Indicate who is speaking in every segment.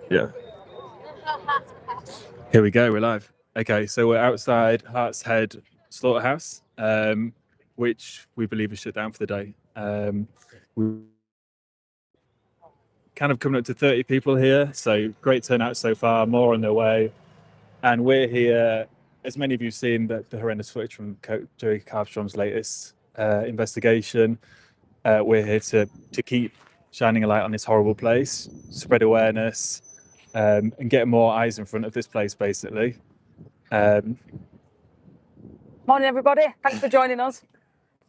Speaker 1: Yeah. Here we go, we're live. Okay, so we're outside Heartshead slaughterhouse, which we believe is shut down for the day. We kind of coming up to 30 people here, so great turnout so far, more on their way. And we're here, as many of you have seen, the horrendous footage from Joey Carbstrom's latest investigation. We're here to keep shining a light on this horrible place, spread awareness, and get more eyes in front of this place, basically.
Speaker 2: Morning, everybody. Thanks for joining us.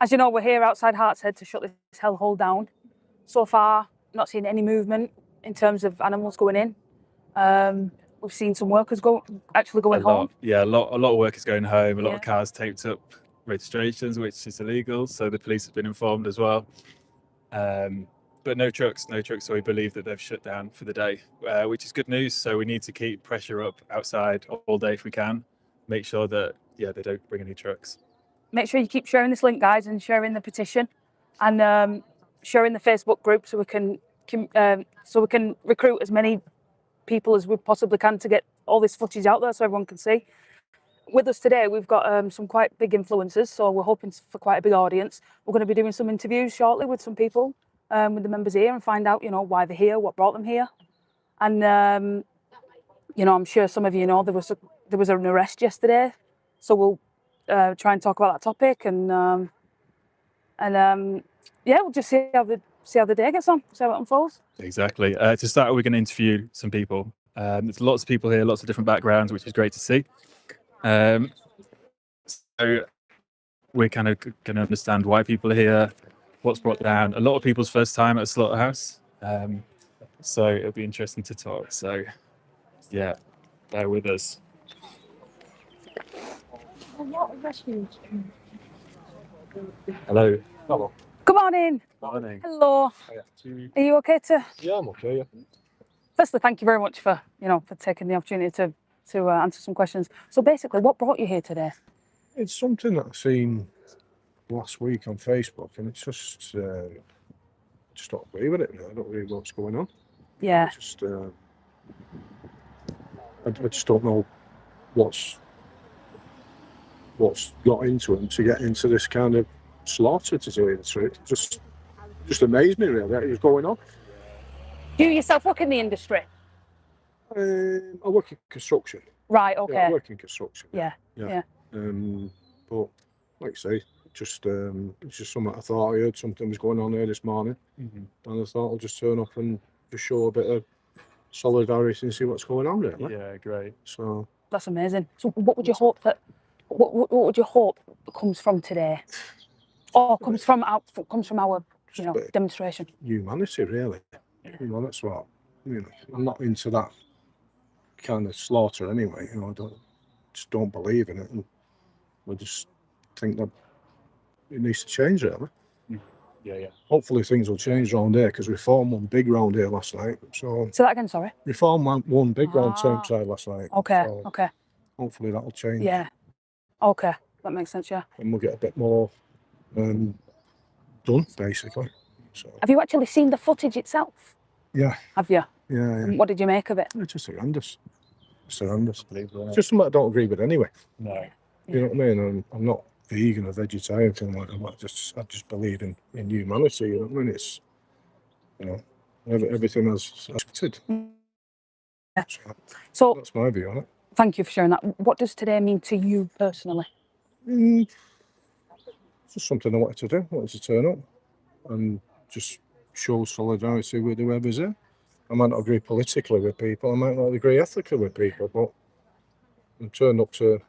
Speaker 2: As you know, we're here outside Heartshead to shut this hellhole down. So far, not seen any movement in terms of animals going in. We've seen some workers actually going home.
Speaker 1: Yeah, a lot of workers going home. A lot of cars taped up registrations, which is illegal. So the police have been informed as well. But no trucks. So we believe that they've shut down for the day, which is good news. So we need to keep pressure up outside all day if we can. Make sure that, they don't bring any trucks.
Speaker 2: Make sure you keep sharing this link, guys, and sharing the petition and sharing the Facebook group so we can recruit as many people as we possibly can to get all this footage out there so everyone can see. With us today, we've got some quite big influencers, so we're hoping for quite a big audience. We're going to be doing some interviews shortly with some people, with the members here, and find out, why they're here, what brought them here. And, I'm sure some of you know there was an arrest yesterday, so we'll try and talk about that topic, and we'll just see how the day gets on, see how it unfolds.
Speaker 1: Exactly. To start, we're going to interview some people. There's lots of people here, lots of different backgrounds, which is great to see. So we're kind of going to understand why people are here, what's brought down. A lot of people's first time at a slaughterhouse. So it'll be interesting to talk. So, bear with us. Hello.
Speaker 3: Hello.
Speaker 2: Good morning.
Speaker 1: Morning.
Speaker 2: Hello. Are you okay to?
Speaker 3: Yeah, I'm okay. Yeah.
Speaker 2: Firstly, thank you very much for taking the opportunity to answer some questions. So basically, what brought you here today?
Speaker 3: It's something that I seen last week on Facebook, and it's just don't agree with it. I don't really know what's going on.
Speaker 2: Yeah.
Speaker 3: I just don't know what's got into him to get into this kind of slaughter, to tell you the truth. Just amazed me, really, that it was going on.
Speaker 2: Do you yourself work in the industry?
Speaker 3: I work in construction.
Speaker 2: Right, okay.
Speaker 3: Yeah, I work in construction.
Speaker 2: Yeah.
Speaker 3: But like I say, it's just something I thought I heard something was going on here this morning, and I thought I'll just turn up and just show a bit of solidarity and see what's going on, really.
Speaker 1: Yeah, great.
Speaker 3: So
Speaker 2: that's amazing. So what would you hope that? What would you hope comes from today, or comes from our demonstration?
Speaker 3: Humanity, really. That's what I'm not into that kind of slaughter anyway. I just don't believe in it, and I just think that it needs to change, really.
Speaker 1: Yeah.
Speaker 3: Hopefully things will change around here, because Reform won big round here last night. So
Speaker 2: say that again, sorry.
Speaker 3: Reform won big round Turnpside last night.
Speaker 2: Okay.
Speaker 3: So
Speaker 2: okay.
Speaker 3: Hopefully that'll change.
Speaker 2: Yeah. Okay, that makes sense. Yeah.
Speaker 3: And we'll get a bit more done, basically. So.
Speaker 2: Have you actually seen the footage itself?
Speaker 3: Yeah.
Speaker 2: Have you?
Speaker 3: Yeah.
Speaker 2: And what did you make of it?
Speaker 3: It's just horrendous. It's just something I don't agree with anyway.
Speaker 1: No.
Speaker 3: You know what I mean? I'm not vegan or vegetarian, anything like that. I just believe in humanity. You know what I mean? It's everything as expected.
Speaker 2: Yeah. So
Speaker 3: that's my view on it.
Speaker 2: Thank you for sharing that. What does today mean to you personally?
Speaker 3: It's just something I wanted to do. I wanted to turn up and just show solidarity with whoever's there. I might not agree politically with people, I might not agree ethically with people, but I'm turned up to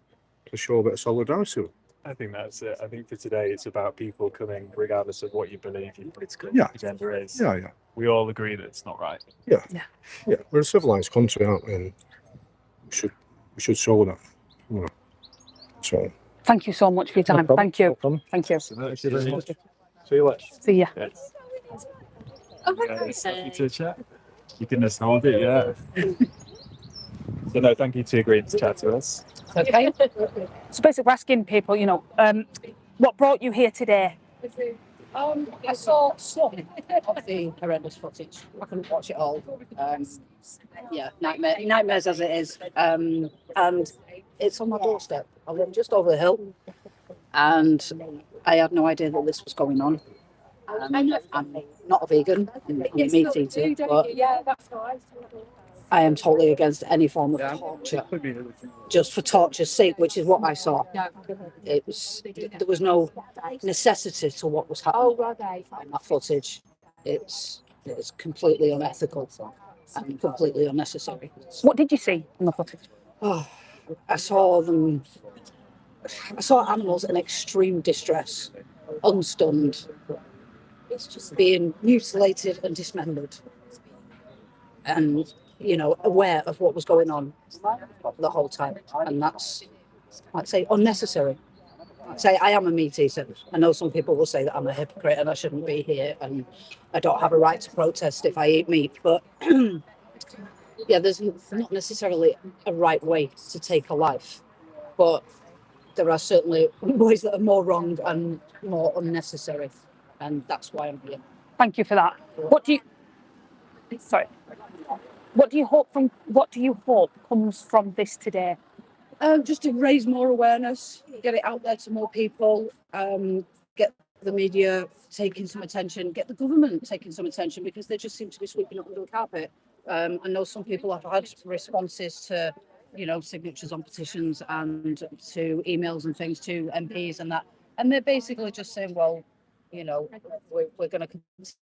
Speaker 3: show a bit of solidarity with.
Speaker 1: I think that's it. I think for today it's about people coming regardless of what you believe your political agenda is.
Speaker 3: Yeah.
Speaker 1: We all agree that it's not right.
Speaker 3: Yeah. We're a civilized country, aren't we? And we should show that. So.
Speaker 2: Thank you so much for your time.
Speaker 3: No
Speaker 2: Thank you.
Speaker 3: No
Speaker 2: Thank you.
Speaker 3: Thank you very much. See you later.
Speaker 2: See ya.
Speaker 1: Yes. Happy to chat. You can just hold it, yeah. So no, thank you to agreeing to chat to us.
Speaker 2: Okay. So basically, we're asking people, what brought you here today?
Speaker 4: I saw some of the horrendous footage. I couldn't watch it all. Yeah, nightmares as it is. And it's on my doorstep. I live just over the hill, and I had no idea that this was going on. I'm not a vegan, I'm a meat eater, but I am totally against any form of torture, just for torture's sake, which is what I saw. There was no necessity to what was happening in that footage. It's completely unethical and completely unnecessary.
Speaker 2: What did you see in the footage?
Speaker 4: Oh, I saw them. I saw animals in extreme distress, unstunned, being mutilated and dismembered, and aware of what was going on the whole time. And that's, I'd say, unnecessary. I'd say I am a meat eater. I know some people will say that I'm a hypocrite and I shouldn't be here and I don't have a right to protest if I eat meat, but yeah, there's not necessarily a right way to take a life, but there are certainly ways that are more wrong and more unnecessary, and that's why I'm here.
Speaker 2: Thank you for that. What do you hope comes from this today?
Speaker 4: Just to raise more awareness, get it out there to more people, get the media taking some attention, get the government taking some attention, because they just seem to be sweeping it under the carpet. I know some people have had responses to, signatures on petitions and to emails and things to MPs and that, and they're basically just saying, well, we're going to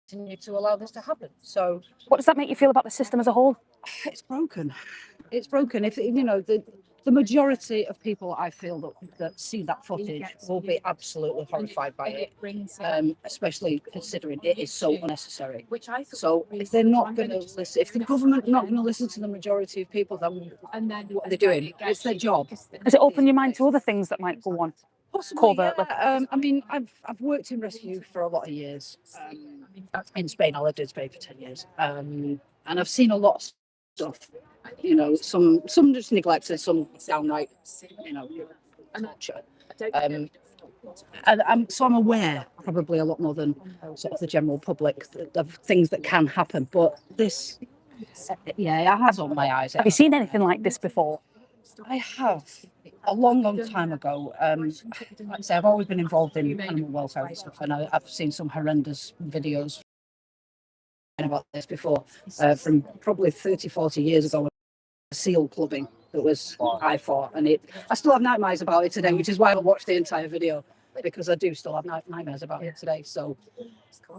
Speaker 4: continue to allow this to happen. So,
Speaker 2: what does that make you feel about the system as a whole?
Speaker 4: It's broken. It's broken. If the majority of people, I feel that see that footage will be absolutely horrified by it, especially considering it is so unnecessary. So if they're not going to listen, if the government not going to listen to the majority of people, then what are they doing? It's their job.
Speaker 2: Has it opened your mind to other things that might go on?
Speaker 4: Possibly, covertly? Yeah. I mean, I've worked in rescue for a lot of years. In Spain, I lived in Spain for 10 years, and I've seen a lot of stuff. Some just neglected, some downright, torture. And I'm aware, probably a lot more than sort of the general public, of things that can happen. But this, it has opened my eyes.
Speaker 2: Have you seen anything like this before?
Speaker 4: I have, a long time ago. Like I say, I've always been involved in animal welfare and stuff, and I've seen some horrendous videos about this before, from probably 30, 40 years ago. Seal clubbing that was I fought, and I still have nightmares about it today, which is why I watched the entire video, because I do still have nightmares about it today. So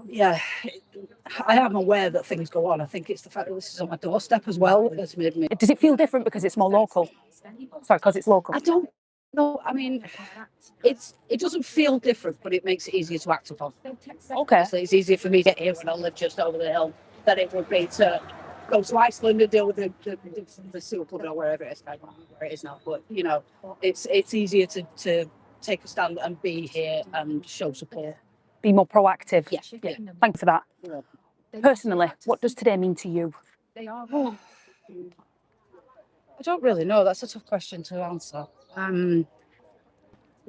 Speaker 4: yeah, I am aware that things go on. I think it's the fact that this is on my doorstep as well that's made me.
Speaker 2: Does it feel different because it's more local? Sorry, because it's local.
Speaker 4: I don't know. I mean, it doesn't feel different, but it makes it easier to act upon.
Speaker 2: Okay.
Speaker 4: So it's easier for me to get here when I live just over the hill than it would be to go to Iceland and deal with the seal club or wherever it is. I don't know where it is now, but it's easier to take a stand and be here and show support.
Speaker 2: Be more proactive.
Speaker 4: Yeah.
Speaker 2: Thanks for that. Personally, what does today mean to you?
Speaker 4: I don't really know. That's a tough question to answer. I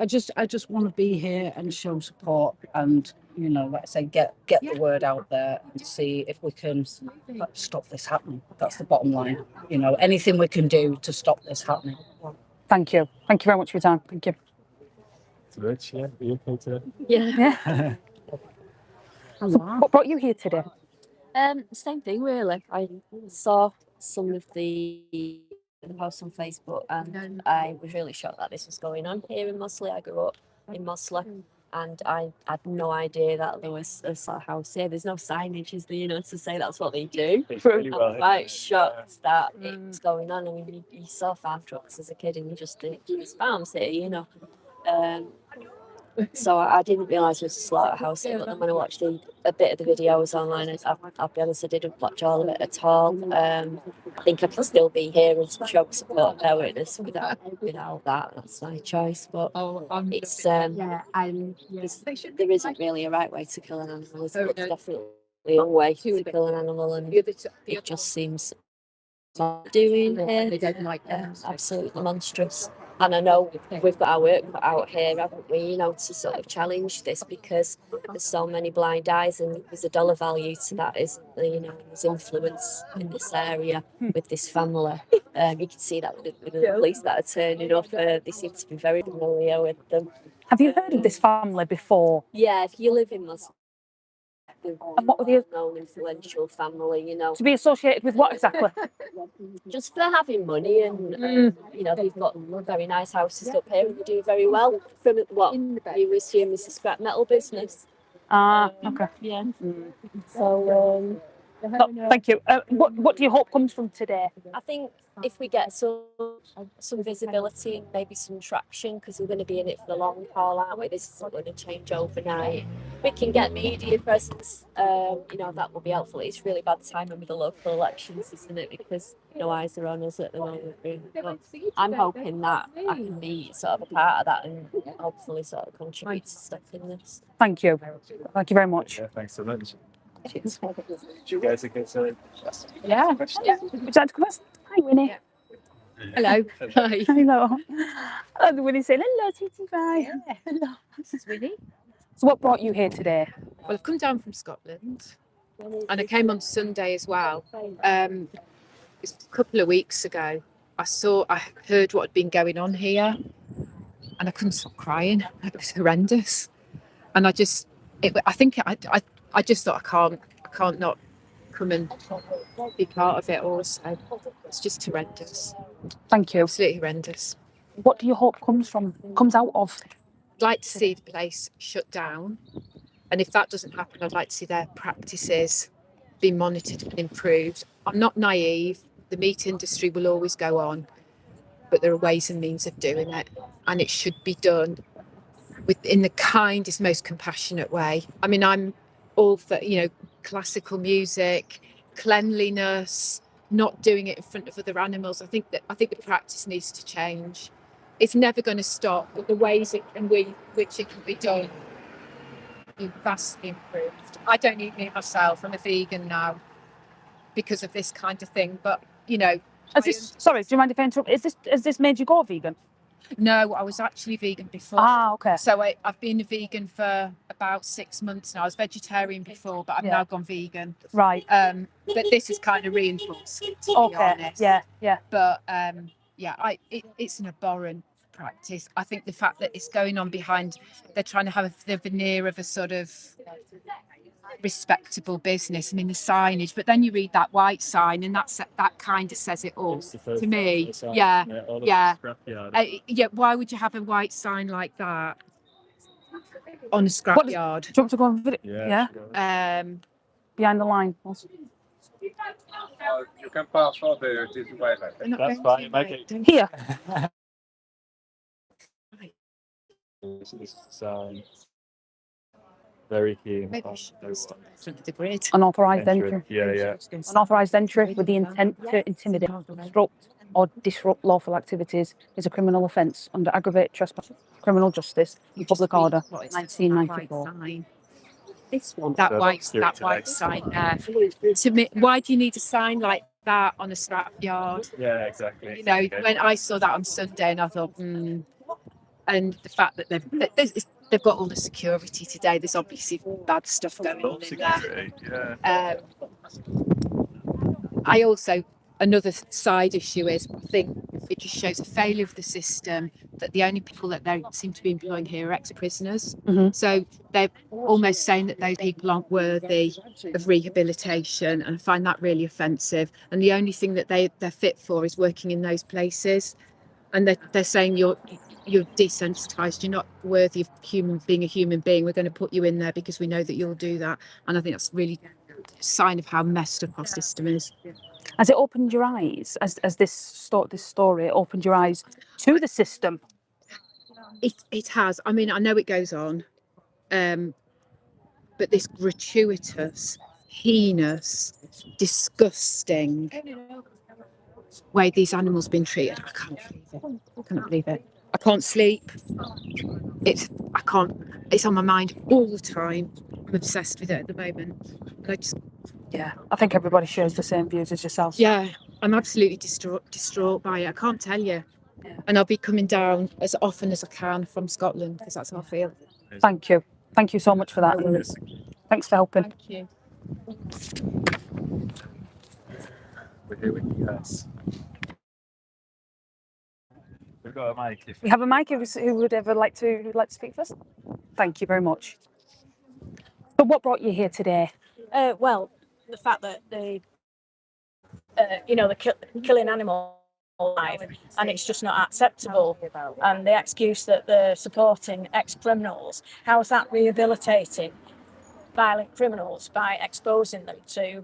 Speaker 4: just want to be here and show support, and like I say, get the word out there and see if we can stop this happening. That's the bottom line. Anything we can do to stop this happening.
Speaker 2: Thank you very much for your time. Thank you.
Speaker 1: Rich, yeah, are you okay today?
Speaker 2: Yeah. What brought you here today?
Speaker 5: Same thing really. I saw some of the posts on Facebook, and I was really shocked that this was going on here in Mossley. I grew up in Mossley, and I had no idea that there was a slaughterhouse here. There's no signage, is there, to say that's what they do.
Speaker 1: Really well,
Speaker 5: I'm quite shocked that it's going on. I mean, you saw farm trucks as a kid, and you just think there's farms here, So I didn't realise there was a slaughterhouse here, but then when I watched a bit of the videos online, I'll be honest, I didn't watch all of it at all. I think I can still be here and show support, bear witness without that. That's my choice, but it's there isn't really a right way to kill an animal. It's definitely a wrong way to kill an animal, and it just seems doing here absolutely monstrous. And I know we've got our work cut out here, haven't we, you know, to sort of challenge this, because there's so many blind eyes and there's a dollar value to that, isn't there? You know, there's influence in this area with this family. You can see that with the police that are turning up. They seem to be very familiar with them.
Speaker 2: Have you heard of this family before?
Speaker 5: Yeah, if you live in Muscat,
Speaker 2: And what were the
Speaker 5: known influential family, you know,
Speaker 2: to be associated with what exactly?
Speaker 5: just for having money and you know, they've got very nice houses up here and they do very well from what you assume is a scrap metal business.
Speaker 2: Okay.
Speaker 5: Yeah. So
Speaker 2: Thank you. What do you hope comes from today?
Speaker 5: I think if we get some visibility and maybe some traction, because we're going to be in it for the long haul, aren't we? This isn't going to change overnight. We can get media presence, you know, that will be helpful. It's really bad timing with the local elections, isn't it? Because no eyes are on us at the moment. But I'm hoping that I can be sort of a part of that and hopefully sort of contribute to stuff in this.
Speaker 2: Thank you. Thank you very much.
Speaker 1: Yeah, thanks so much.
Speaker 5: Cheers.
Speaker 1: You guys okay to
Speaker 2: Yeah. Would you like to come first? Hi, Winnie.
Speaker 6: Yeah. Hello. Hi.
Speaker 2: Hello. And Winnie saying hello, Titi. Bye.
Speaker 6: Hello. This is Winnie.
Speaker 2: So, what brought you here today?
Speaker 6: Well, I've come down from Scotland and I came on Sunday as well. It's a couple of weeks ago. I heard what had been going on here and I couldn't stop crying. It was horrendous. And I just thought I can't not come and be part of it also. It's just horrendous.
Speaker 2: Thank you.
Speaker 6: Absolutely horrendous.
Speaker 2: What do you hope comes out of?
Speaker 6: I'd like to see the place shut down. And if that doesn't happen, I'd like to see their practices be monitored and improved. I'm not naive. The meat industry will always go on, but there are ways and means of doing it. And it should be done in the kindest, most compassionate way. I mean, I'm all for, you know, classical music, cleanliness, not doing it in front of other animals. I think the practice needs to change. It's never going to stop, but the ways which it can be done be vastly improved. I don't eat meat myself. I'm a vegan now because of this kind of thing. But you know,
Speaker 2: sorry, do you mind if I interrupt? Has this made you go vegan?
Speaker 6: No, I was actually vegan before.
Speaker 2: Okay.
Speaker 6: So I've been a vegan for about 6 months now. I was vegetarian before, but I've now gone vegan.
Speaker 2: Right.
Speaker 6: But this is kind of reinforced, to be honest.
Speaker 2: Yeah.
Speaker 6: But it's an abhorrent practice. I think the fact that it's going on behind, they're trying to have the veneer of a sort of respectable business. I mean, the signage, but then you read that white sign, and that kind of says it all to me. Yeah. Why would you have a white sign like that on a scrapyard?
Speaker 2: Do you want to go and visit?
Speaker 1: Yeah.
Speaker 2: Sure. Behind the line.
Speaker 7: You can pass all this way like that.
Speaker 1: That's fine. Make it
Speaker 2: Here.
Speaker 1: Very keen.
Speaker 6: Maybe I should stop in front of the grid.
Speaker 2: Unauthorised entry.
Speaker 1: Yeah.
Speaker 2: Unauthorised entry with the intent to intimidate, obstruct, or disrupt lawful activities is a criminal offence under aggravated trespass, criminal justice, and public order, 1994.
Speaker 6: This one, that white sign there. To me, why do you need a sign like that on a scrapyard?
Speaker 1: Yeah, exactly.
Speaker 6: You know, when I saw that on Sunday, and I thought, and the fact that they've got all the security today. There's obviously bad stuff going on in there. Another side issue is, I think it just shows a failure of the system that the only people that they seem to be employing here are ex-prisoners.
Speaker 2: Mm-hmm.
Speaker 6: So they're almost saying that those people aren't worthy of rehabilitation, and I find that really offensive. And the only thing that they're fit for is working in those places. And they're saying you're desensitized, you're not worthy of being a human being. We're going to put you in there because we know that you'll do that. And I think that's really a sign of how messed up our system is.
Speaker 2: Has it opened your eyes, as this story opened your eyes to the system?
Speaker 6: It has. I mean, I know it goes on, but this gratuitous, heinous, disgusting way these animals been treated, I can't believe it. I can't sleep. It's on my mind all the time. I'm obsessed with it at the moment. And
Speaker 2: I think everybody shares the same views as yourself.
Speaker 6: Yeah, I'm absolutely distraught by it. I can't tell you And I'll be coming down as often as I can from Scotland because that's how I feel.
Speaker 2: Thank you. Thank you so much for that.
Speaker 6: No worries.
Speaker 2: Thanks for helping.
Speaker 6: Thank you.
Speaker 1: We're here with you guys. We've got a mic.
Speaker 2: We have a mic. Who would like to speak first? Thank you very much. So, what brought you here today?
Speaker 8: Well, the fact that they're killing animals alive, and it's just not acceptable. And the excuse that they're supporting ex-criminals, how is that rehabilitating violent criminals by exposing them to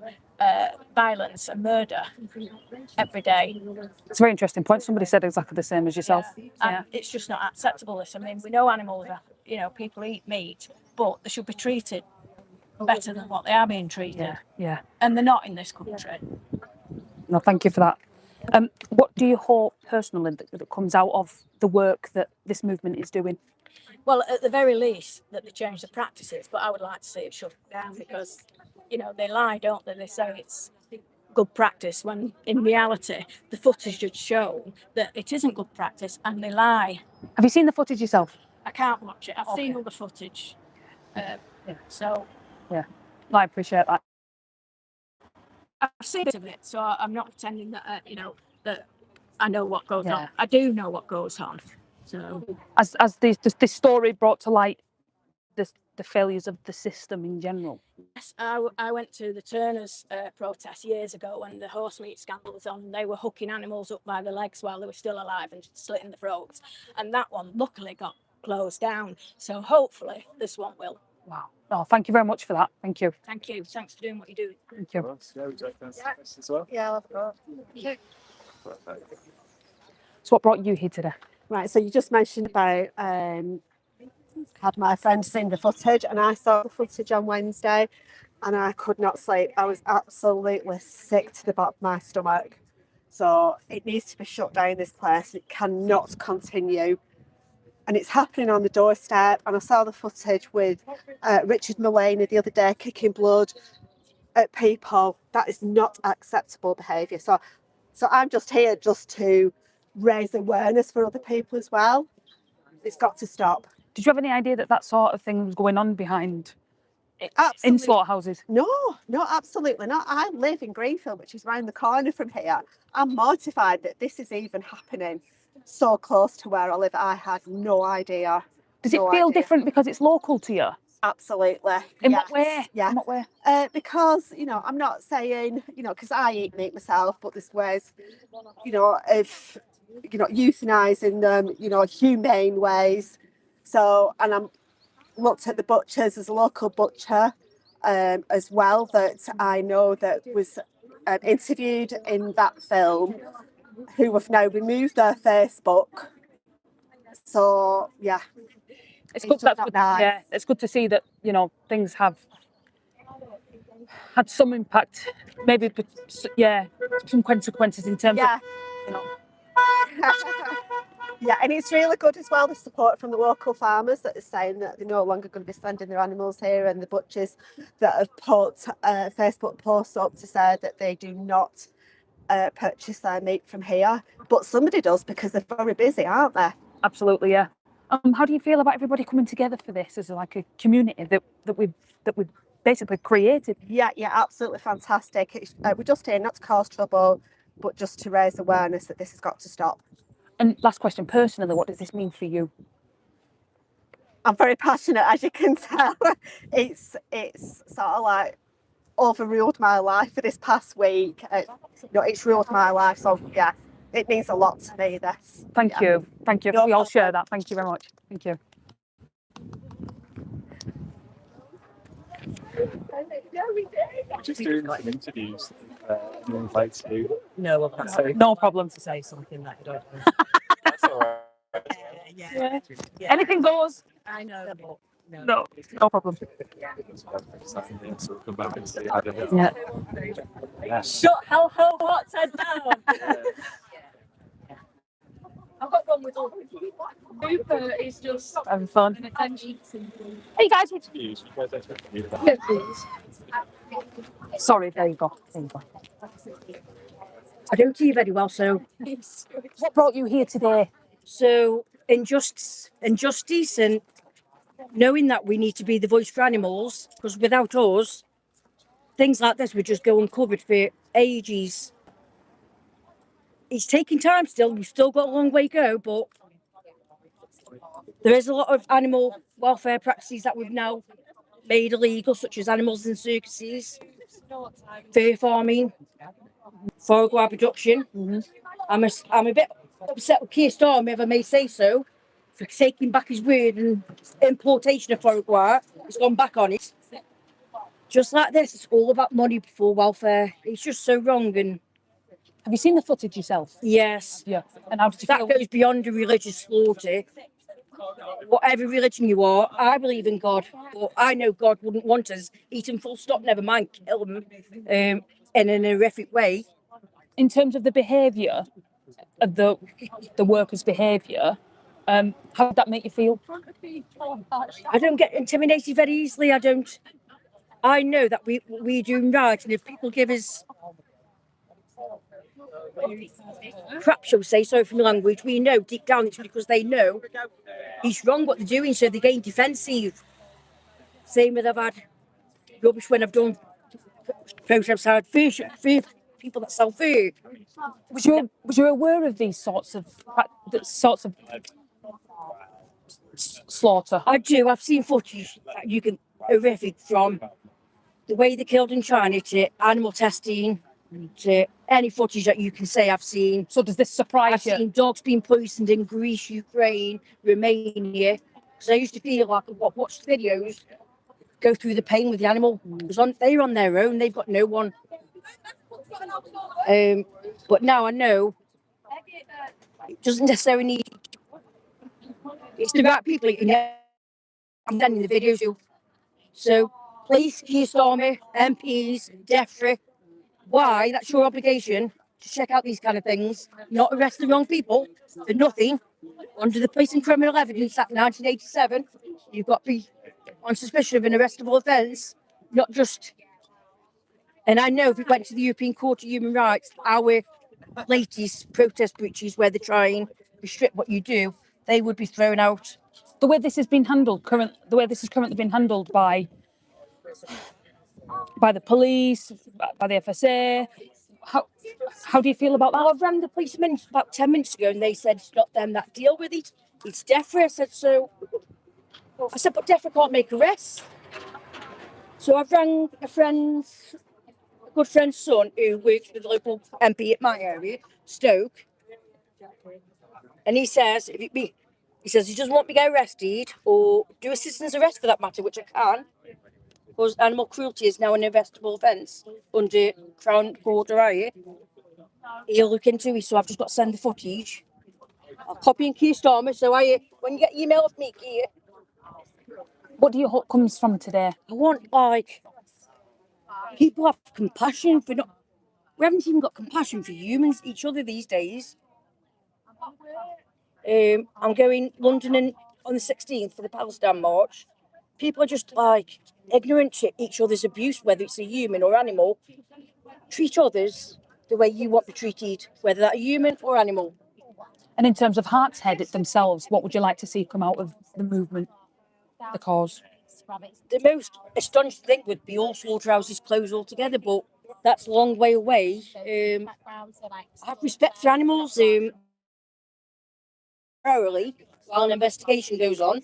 Speaker 8: violence and murder every day?
Speaker 2: It's a very interesting point. Somebody said exactly the same as yourself.
Speaker 8: And it's just not acceptable. This, I mean, we know animals are, people eat meat, but they should be treated better than what they are being treated.
Speaker 2: Yeah.
Speaker 8: And they're not in this country.
Speaker 2: No, thank you for that. What do you hope personally that comes out of the work that this movement is doing?
Speaker 8: Well, at the very least, that they change the practices, but I would like to see it shut down because, they lie, don't they? They say it's good practice when in reality the footage should show that it isn't good practice and they lie.
Speaker 2: Have you seen the footage yourself?
Speaker 8: I can't watch it. I've seen all the footage. So
Speaker 2: Yeah, I appreciate that.
Speaker 8: I've seen it, so I'm not pretending that that I know what goes on. I do know what goes on. So
Speaker 2: As this story brought to light the failures of the system in general.
Speaker 8: yes, I went to the Turners protest years ago when the horse meat scandal was on. And they were hooking animals up by the legs while they were still alive and slitting the throats. And that one luckily got closed down. So hopefully this one will.
Speaker 2: Wow. Oh, thank you very much for that. Thank you.
Speaker 8: Thank you. Thanks for doing what you do.
Speaker 2: Thank you.
Speaker 1: Yeah, would you like to answer this as well?
Speaker 9: Yeah, I'll have a go.
Speaker 1: Perfect.
Speaker 2: So what brought you here today?
Speaker 9: Right, so you just mentioned about had my friend seen the footage, and I saw the footage on Wednesday and I could not sleep. I was absolutely sick to the bottom of my stomach. So it needs to be shut down, this place. It cannot continue. And it's happening on the doorstep. And I saw the footage with Richard Mullaney the other day kicking blood at people. That is not acceptable behaviour. So I'm just here just to raise awareness for other people as well. It's got to stop.
Speaker 2: Did you have any idea that sort of thing was going on behind
Speaker 9: Absolutely.
Speaker 2: in slaughterhouses?
Speaker 9: No, absolutely not. I live in Greenfield, which is round the corner from here. I'm mortified that this is even happening so close to where I live. I had no idea.
Speaker 2: Does it feel different because it's local to you?
Speaker 9: Absolutely.
Speaker 2: In what way?
Speaker 9: Yeah.
Speaker 2: In what way?
Speaker 9: Because, I'm not saying, because I eat meat myself, but there's ways, of, euthanizing them, humane ways. So, and I'm looked at the butchers as a local butcher as well that I know that was interviewed in that film, who have now removed their Facebook. So, yeah.
Speaker 2: It's good. That's good.
Speaker 9: Nice.
Speaker 2: Yeah, it's good to see that things have had some impact. Maybe, some consequences in terms of
Speaker 9: Yeah, and it's really good as well, the support from the local farmers that are saying that they're no longer going to be sending their animals here, and the butchers that have put Facebook posts up to say that they do not purchase their meat from here. But somebody does, because they're very busy, aren't they?
Speaker 2: Absolutely, yeah. How do you feel about everybody coming together for this as like a community that we've basically created?
Speaker 9: Yeah, absolutely fantastic. We're just here not to cause trouble, but just to raise awareness that this has got to stop.
Speaker 2: And last question, personally, what does this mean for you?
Speaker 9: I'm very passionate, as you can tell. It's sort of like overruled my life for this past week. It's ruled my life. So yeah, it means a lot to me, this.
Speaker 2: Thank you.
Speaker 9: No
Speaker 2: We all share that. Thank you very much. Thank you.
Speaker 1: We're just doing some interviews. Anyone would like to?
Speaker 10: No, well, that's
Speaker 2: No problem.
Speaker 10: to say something that you don't know.
Speaker 1: That's all right.
Speaker 2: Yeah. Anything goes.
Speaker 10: I know, but
Speaker 2: No problem.
Speaker 1: So we'll come back and see how they do.
Speaker 2: Yeah.
Speaker 1: Yes.
Speaker 8: Shut hellhole Heartshead down. I've got one with all. Cooper is just
Speaker 2: Having fun.
Speaker 8: attention.
Speaker 2: Hey guys,
Speaker 1: You guys actually-
Speaker 11: Sorry, there you go. There you go.
Speaker 12: I don't see you very well, so
Speaker 11: What brought you here today?
Speaker 12: injustice, and knowing that we need to be the voice for animals, because without us, things like this would just go uncovered for ages. It's taking time still. We've still got a long way to go, but there is a lot of animal welfare practices that we've now made illegal, such as animals in circuses, fur farming, foie production. I'm a bit upset with Keir Starmer, if I may say so, for taking back his word and importation of foie gras. He's gone back on it. Just like this, it's all about money before welfare. It's just so wrong. And
Speaker 11: Have you seen the footage yourself?
Speaker 12: yes,
Speaker 11: Yeah. And how did you
Speaker 12: that
Speaker 11: feel?
Speaker 12: goes beyond a religious slaughter. Whatever religion you are, I believe in God, but I know God wouldn't want us eating full stop, never mind kill them in an horrific way.
Speaker 11: In terms of the behaviour of the workers' behaviour, how did that make you feel?
Speaker 12: I don't get intimidated very easily. I know that we do right, and if people give us crap, shall we say, sorry for my language, we know deep down it's because they know it's wrong what they're doing, so they're getting defensive. Same with I've had rubbish when I've done protests, I've had food people that sell food.
Speaker 11: Was you aware of these sorts of slaughter?
Speaker 12: I do. I've seen footage that you can horrific, from the way they killed in China to animal testing to any footage that you can say I've seen.
Speaker 11: So does this surprise you?
Speaker 12: I've seen dogs being poisoned in Greece, Ukraine, Romania. Because I used to feel like I watched videos, go through the pain with the animal. They're on their own. They've got no one. But now I know it doesn't necessarily need. It's the right people I'm sending the videos to. So please, Keir Starmer, MPs, DEFRA, why? That's your obligation to check out these kind of things, not arrest the wrong people for nothing. Under the Police and Criminal Evidence Act 1987, you've got to be on suspicion of an arrestable offence, not just. And I know if we went to the European Court of Human Rights, our latest protest breaches where they try and restrict what you do, they would be thrown out.
Speaker 11: The way this has been handled, the way this has currently been handled by the police, by the FSA, how do you feel about that?
Speaker 12: Well, I rang the policemen about 10 minutes ago and they said it's not them that deal with it. It's DEFRA. I said, but DEFRA can't make arrests. So I've rang a good friend's son who works with the local MP at my area, Stoke. And he says, he doesn't want me to get arrested or do a citizen's arrest for that matter, which I can, because animal cruelty is now an arrestable offence under Crown Court Area. He'll look into it, so I've just got to send the footage. I'll copy and Keir Starmer, so when you get email off me, Keir.
Speaker 11: What do you hope comes from today?
Speaker 12: I want, people have compassion for not. We haven't even got compassion for humans, each other these days. I'm going London on the 16th for the Palestine March. People are just ignorant to each other's abuse, whether it's a human or animal. Treat others the way you want to be treated, whether that's a human or animal.
Speaker 11: And in terms of Heartshead themselves, what would you like to see come out of the movement, the cause?
Speaker 12: The most astonishing thing would be all slaughterhouses close altogether, but that's a long way away. I have respect for animals. Thoroughly, while an investigation goes on,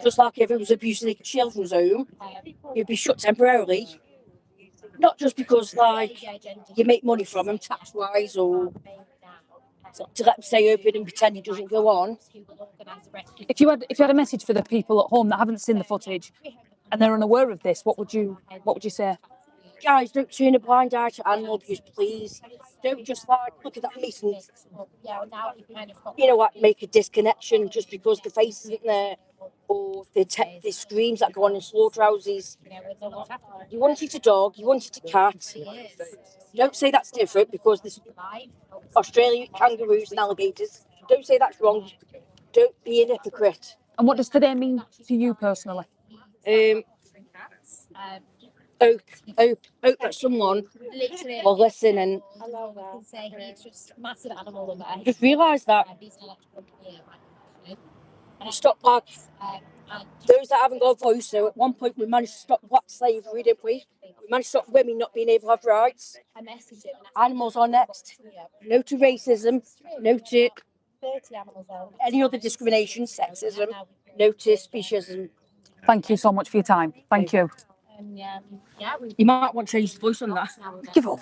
Speaker 12: just like if it was abusing a children's home, you'd be shut temporarily. Not just because you make money from them tax wise or to let them stay open and pretend it doesn't go on.
Speaker 11: If you had a message for the people at home that haven't seen the footage and they're unaware of this, what would you say?
Speaker 12: Guys, don't turn a blind eye to animal abuse, please. Don't just look at that meat and make a disconnection just because the face isn't there, or the screams that go on in slaughterhouses. You wanted a dog, you wanted a cat. Don't say that's different because there's Australian kangaroos and alligators. Don't say that's wrong. Don't be an hypocrite.
Speaker 11: And what does today mean to you personally?
Speaker 12: A hope that someone will listen and just realise that and stop black. Those that haven't got a voice. So at one point we managed to stop black slavery, didn't we? We managed to stop women not being able to have rights. Animals are next. No to racism. No to any other discrimination, sexism. No to speciesism.
Speaker 11: Thank you so much for your time. Thank you.
Speaker 12: You might want to change the voice on that.
Speaker 11: Give up.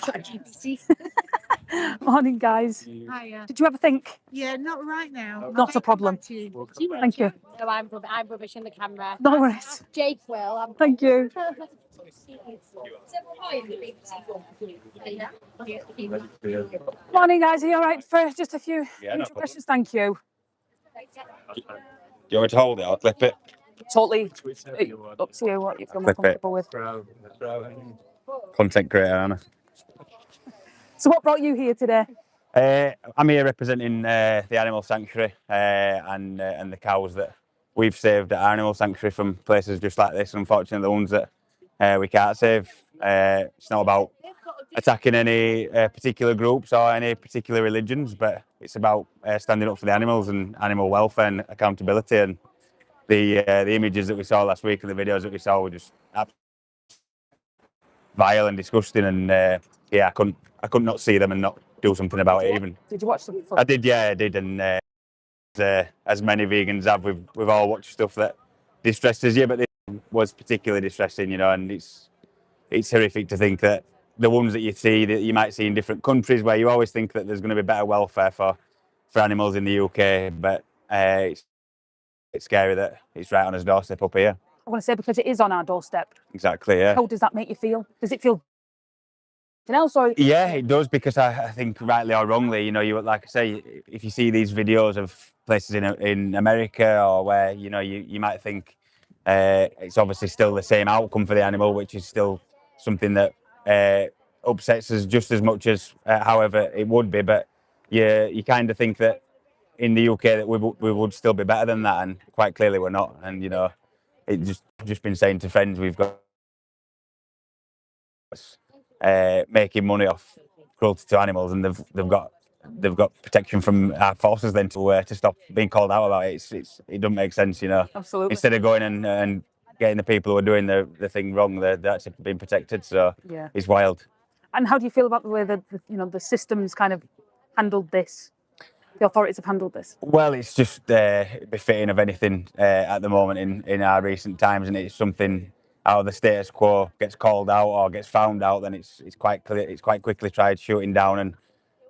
Speaker 11: Morning, guys.
Speaker 6: Hiya.
Speaker 11: Did you ever think?
Speaker 6: Yeah, not right now.
Speaker 11: Not a problem. Thank you.
Speaker 5: No, I'm rubbish in the camera.
Speaker 11: No worries.
Speaker 5: Jake will.
Speaker 11: Thank you. Morning, guys. Are you all right for just a few questions? Thank you.
Speaker 13: Do you want me to hold it or clip it?
Speaker 11: Totally up to you what you feel more
Speaker 13: Clip it.
Speaker 11: comfortable with.
Speaker 13: Content creator, Anna.
Speaker 11: So what brought you here today?
Speaker 13: I'm here representing the animal sanctuary and the cows that we've saved at our animal sanctuary from places just like this. Unfortunately, the ones that we can't save. It's not about attacking any particular groups or any particular religions, but it's about standing up for the animals and animal welfare and accountability. And the images that we saw last week and the videos that we saw were just vile and disgusting. And yeah, I couldn't not see them and not do something about it. Even
Speaker 11: Did you watch them?
Speaker 13: I did, yeah, I did. And as many vegans have, we've all watched stuff that distresses you, but this was particularly distressing, you know. And it's horrific to think that the ones that you see that you might see in different countries, where you always think that there's going to be better welfare for animals in the UK, but it's scary that it's right on his doorstep up here.
Speaker 11: I want to say because it is on our doorstep.
Speaker 13: Exactly, yeah.
Speaker 11: How does that make you feel? Does it feel anything else? Or
Speaker 13: yeah, it does, because I think rightly or wrongly, you know, you like I say, if you see these videos of places in America or where, you know, you might think it's obviously still the same outcome for the animal, which is still something that upsets us just as much as however it would be. But you kind of think that in the UK that we would still be better than that, and quite clearly we're not. And you know, just been saying to friends, we've got making money off cruelty to animals, and they've got protection from our forces then to stop being called out about it. It doesn't make sense, you know.
Speaker 11: Absolutely.
Speaker 13: Instead of going and getting the people who are doing the thing wrong, they're actually being protected. So
Speaker 11: yeah,
Speaker 13: it's wild.
Speaker 11: And how do you feel about the way that the systems kind of handled this? The authorities have handled this.
Speaker 13: Well, it's just befitting of anything at the moment in our recent times, and it's something out of the status quo gets called out or gets found out, then it's quite clear, it's quite quickly tried shooting down.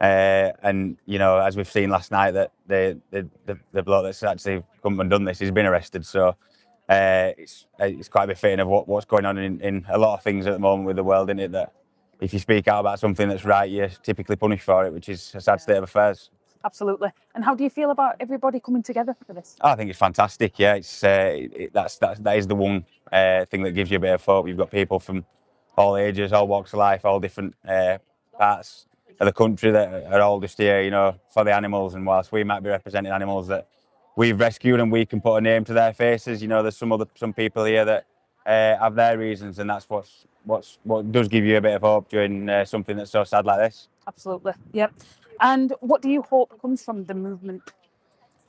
Speaker 13: And you know, as we've seen last night, that the bloke that's actually come and done this has been arrested. So it's quite befitting of what's going on in a lot of things at the moment with the world, isn't it? That if you speak out about something that's right, you're typically punished for it, which is a sad state of affairs.
Speaker 11: Absolutely. And how do you feel about everybody coming together for this?
Speaker 13: I think it's fantastic. Yeah, that is the one thing that gives you a bit of hope. You've got people from all ages, all walks of life, all different parts of the country that are all just here, you know, for the animals. And whilst we might be representing animals that we've rescued and we can put a name to their faces, you know, there's some people here that have their reasons, and that's what does give you a bit of hope during something that's so sad like this.
Speaker 11: Absolutely. Yep. And what do you hope comes from the movement?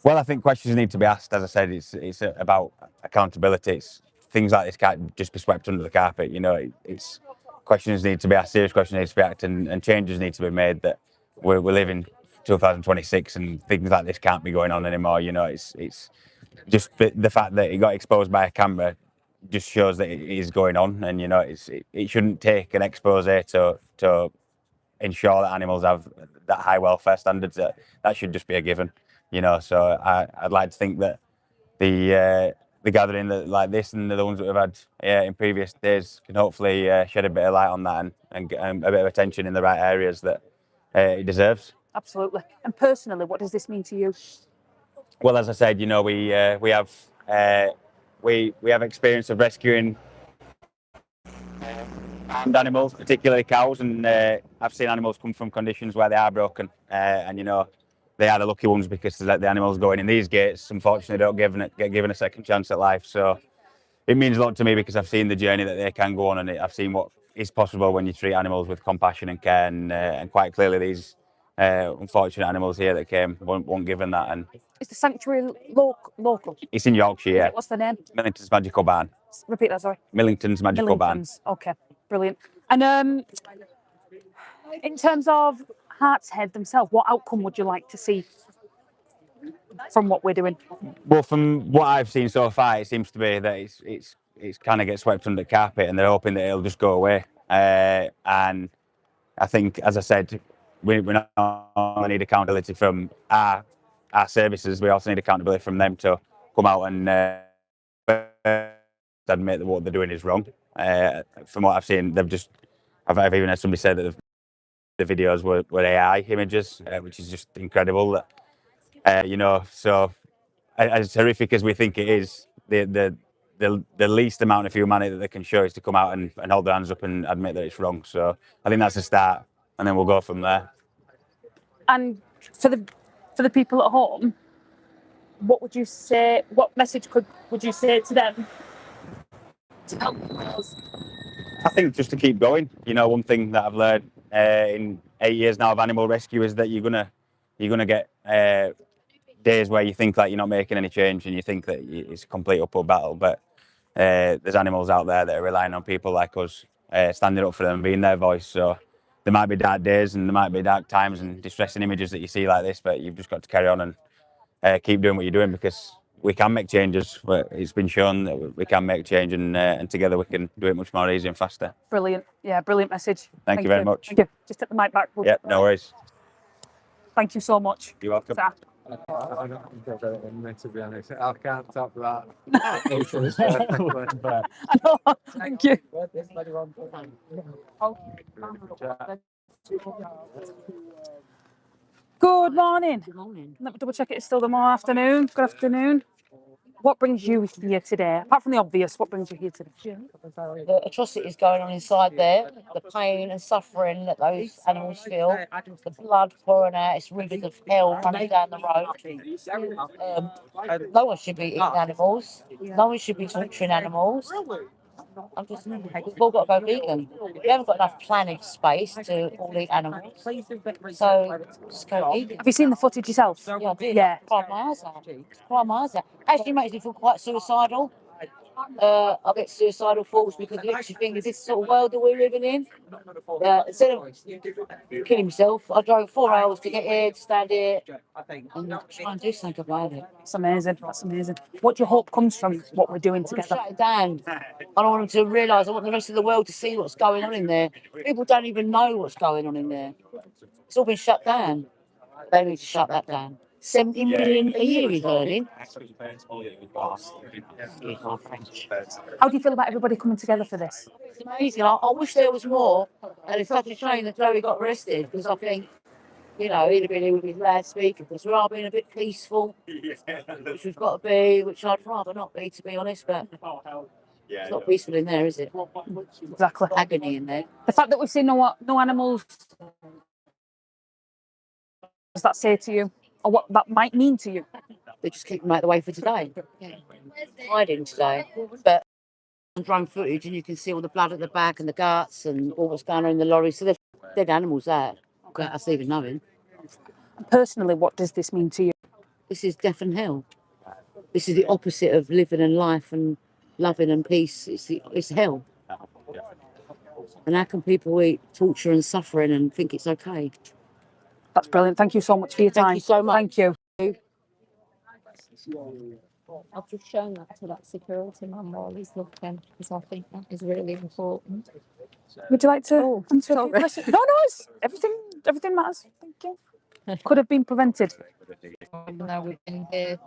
Speaker 13: Well, I think questions need to be asked. As I said, it's about accountability. It's things like this can't just be swept under the carpet. You know, it's questions need to be asked, serious questions need to be asked, and changes need to be made. That we live in 2026, and things like this can't be going on anymore. You know, it's just the fact that it got exposed by a camera just shows that it is going on, and you know, it shouldn't take an expose to ensure that animals have that high welfare standards. That should just be a given, you know. So I'd like to think that the gathering like this and the ones that we've had in previous days can hopefully shed a bit of light on that and get a bit of attention in the right areas that it deserves.
Speaker 11: Absolutely. And personally, what does this mean to you?
Speaker 13: Well, as I said, you know, we have experience of rescuing farmed animals, particularly cows, and I've seen animals come from conditions where they are broken, and you know, they are the lucky ones because they let the animals go in these gates. Unfortunately, don't get given a second chance at life. So it means a lot to me because I've seen the journey that they can go on, and I've seen what is possible when you treat animals with compassion and care, and quite clearly these unfortunate animals here that came weren't given that. And
Speaker 2: Is the sanctuary local?
Speaker 13: it's in Yorkshire, yeah.
Speaker 2: What's the name?
Speaker 13: Millington's Magical Barn.
Speaker 2: Repeat that, sorry.
Speaker 13: Millington's Magical Barn.
Speaker 2: Millingtons. Okay, brilliant. And in terms of Heartshead themselves, what outcome would you like to see from what we're doing?
Speaker 13: Well, from what I've seen so far, it seems to be that it's kind of gets swept under the carpet, and they're hoping that it'll just go away. And I think, as I said, we not only need accountability from our services, we also need accountability from them to come out and admit that what they're doing is wrong. From what I've seen, I've even had somebody say that the videos were AI images, which is just incredible. So as horrific as we think it is, the least amount of humanity that they can show is to come out and hold their hands up and admit that it's wrong. So I think that's a start, and then we'll go from there.
Speaker 2: And for the people at home, what would you say? What message would you say to them to help us?
Speaker 13: I think just to keep going. One thing that I've learned in 8 years now of animal rescue is that you're gonna get days where you think like you're not making any change and you think that it's a complete uphill battle. But there's animals out there that are relying on people like us standing up for them, being their voice. So there might be dark days and there might be dark times and distressing images that you see like this, but you've just got to carry on and keep doing what you're doing, because we can make changes. It's been shown that we can make change, and together we can do it much more easy and faster.
Speaker 2: Brilliant. Yeah, brilliant message.
Speaker 13: Thank you very much.
Speaker 2: Thank you. Just take the mic back.
Speaker 13: Yeah, no worries.
Speaker 2: Thank you so much.
Speaker 13: You're welcome.
Speaker 7: I don't think I've done it, to be honest. I can't top that.
Speaker 2: I know. Thank you. Good morning.
Speaker 12: Good morning.
Speaker 2: Let me double check it's still the more afternoon. Good afternoon. What brings you here today? Apart from the obvious, what brings you here today?
Speaker 14: The atrocities going on inside there, the pain and suffering that those animals feel, the blood pouring out, it's rivers of hell running down the road. No one should be eating animals. No one should be torturing animals. We've all got to go vegan. We haven't got enough planet space to all eat animals. So just go vegan.
Speaker 2: Have you seen the footage yourself?
Speaker 14: Yeah, I did.
Speaker 2: Yeah.
Speaker 14: Cried my eyes out. Cried my eyes out. Actually makes me feel quite suicidal. I get suicidal thoughts because I literally think, is this the sort of world that we're living in? Instead of killing myself, I drove 4 hours to get here, to stand here, and try and do something about it.
Speaker 2: That's amazing. That's amazing. What do you hope comes from what we're doing together?
Speaker 14: Shut it down. I don't want them to realise. I want the rest of the world to see what's going on in there. People don't even know what's going on in there. It's all been shut down. They need to shut that down. 70 million a year he's earning.
Speaker 2: How do you feel about everybody coming together for this?
Speaker 14: It's amazing. I wish there was more. And it's such a shame that Joey got arrested, because I think, he'd have been here with his loudspeaker, because we are being a bit peaceful, which we've got to be, which I'd rather not be, to be honest, but it's not peaceful in there, is it?
Speaker 2: Exactly.
Speaker 14: Agony in there.
Speaker 2: The fact that we've seen no animals, what does that say to you? Or what that might mean to you?
Speaker 14: They just keep them out of the way for today. Hiding today. But on drone footage, and you can see all the blood at the back and the guts and all what's going on in the lorry. So there's dead animals there, without us even knowing.
Speaker 2: And personally, what does this mean to you?
Speaker 14: This is death and hell. This is the opposite of living and life and loving and peace. It's hell. And how can people eat torture and suffering and think it's okay?
Speaker 2: That's brilliant. Thank you so much for your time.
Speaker 14: Thank you so much.
Speaker 2: Thank you.
Speaker 15: I've just shown that to that security man while he's looking, because I think that is really important.
Speaker 2: Would you like to answer a few questions? No, everything matters. Thank you. Could have been prevented.
Speaker 15: Even though we've been here,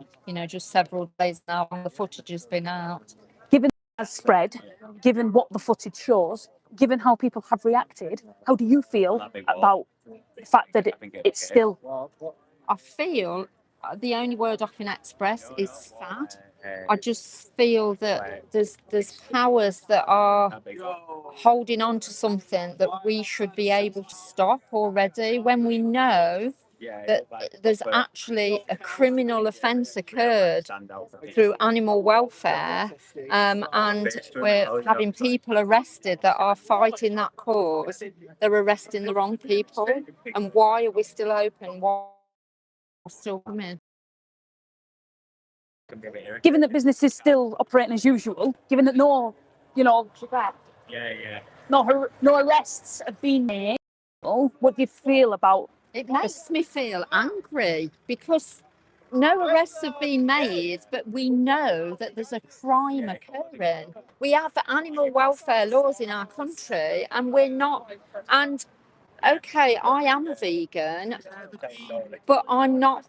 Speaker 15: just several days now, and the footage has been out.
Speaker 2: Given it has spread, given what the footage shows, given how people have reacted, how do you feel about the fact that it's still?
Speaker 15: I feel the only word I can express is sad. I just feel that there's powers that are holding on to something that we should be able to stop already, when we know that there's actually a criminal offence occurred through animal welfare, and we're having people arrested that are fighting that cause. They're arresting the wrong people. And why are we still open? Why are we still coming?
Speaker 11: Given that business is still operating as usual, given that no, no arrests have been made, what do you feel about
Speaker 15: it? Makes me feel angry because no arrests have been made, but we know that there's a crime occurring. We have animal welfare laws in our country, and we're not. And okay, I am a vegan, but I'm not.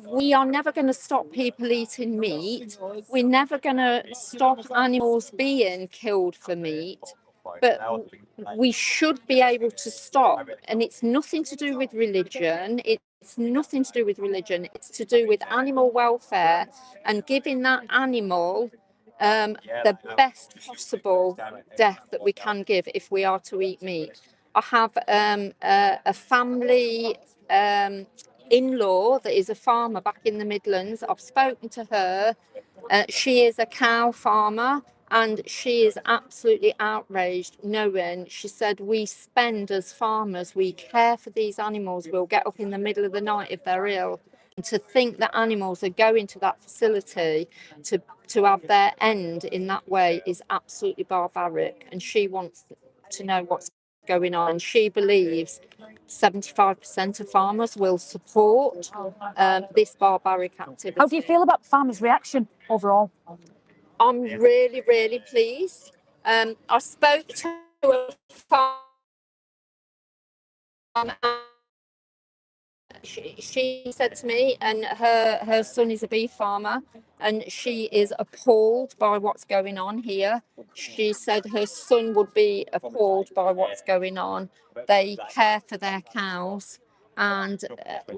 Speaker 15: We are never going to stop people eating meat. We're never going to stop animals being killed for meat. But we should be able to stop. And it's nothing to do with religion. It's nothing to do with religion. It's to do with animal welfare and giving that animal the best possible death that we can give if we are to eat meat. I have a family in-law that is a farmer back in the Midlands. I've spoken to her. She is a cow farmer, and she is absolutely outraged knowing, she said, we spend as farmers, we care for these animals, we'll get up in the middle of the night if they're ill. And to think that animals are going to that facility to have their end in that way is absolutely barbaric. And she wants to know what's going on. She believes 75% of farmers will support this barbaric activity.
Speaker 11: How do you feel about the farmers' reaction overall?
Speaker 15: I'm really, really pleased. I spoke to a farmer. She said to me, and her son is a beef farmer, and she is appalled by what's going on here. She said her son would be appalled by what's going on. They care for their cows, and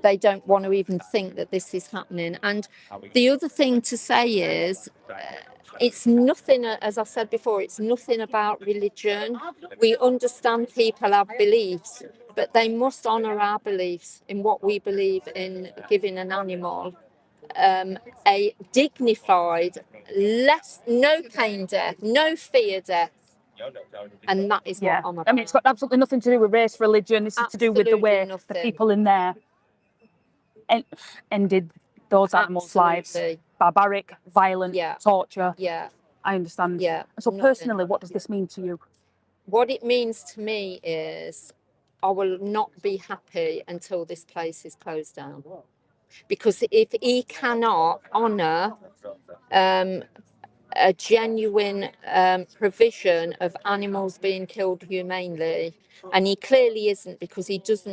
Speaker 15: they don't want to even think that this is happening. And the other thing to say is, it's nothing, as I said before, it's nothing about religion. We understand people have beliefs, but they must honour our beliefs in what we believe in giving an animal a dignified, no pain death, no fear death. And that is what I'm about.
Speaker 11: I mean, it's got absolutely nothing to do with race, religion. This is to do with the way the people in there ended those animals' lives. Barbaric, violent, torture.
Speaker 15: Yeah.
Speaker 11: I understand.
Speaker 15: Yeah.
Speaker 11: So personally, what does this mean to you?
Speaker 15: What it means to me is I will not be happy until this place is closed down. Because if he cannot honour a genuine provision of animals being killed humanely, and he clearly isn't, because he doesn't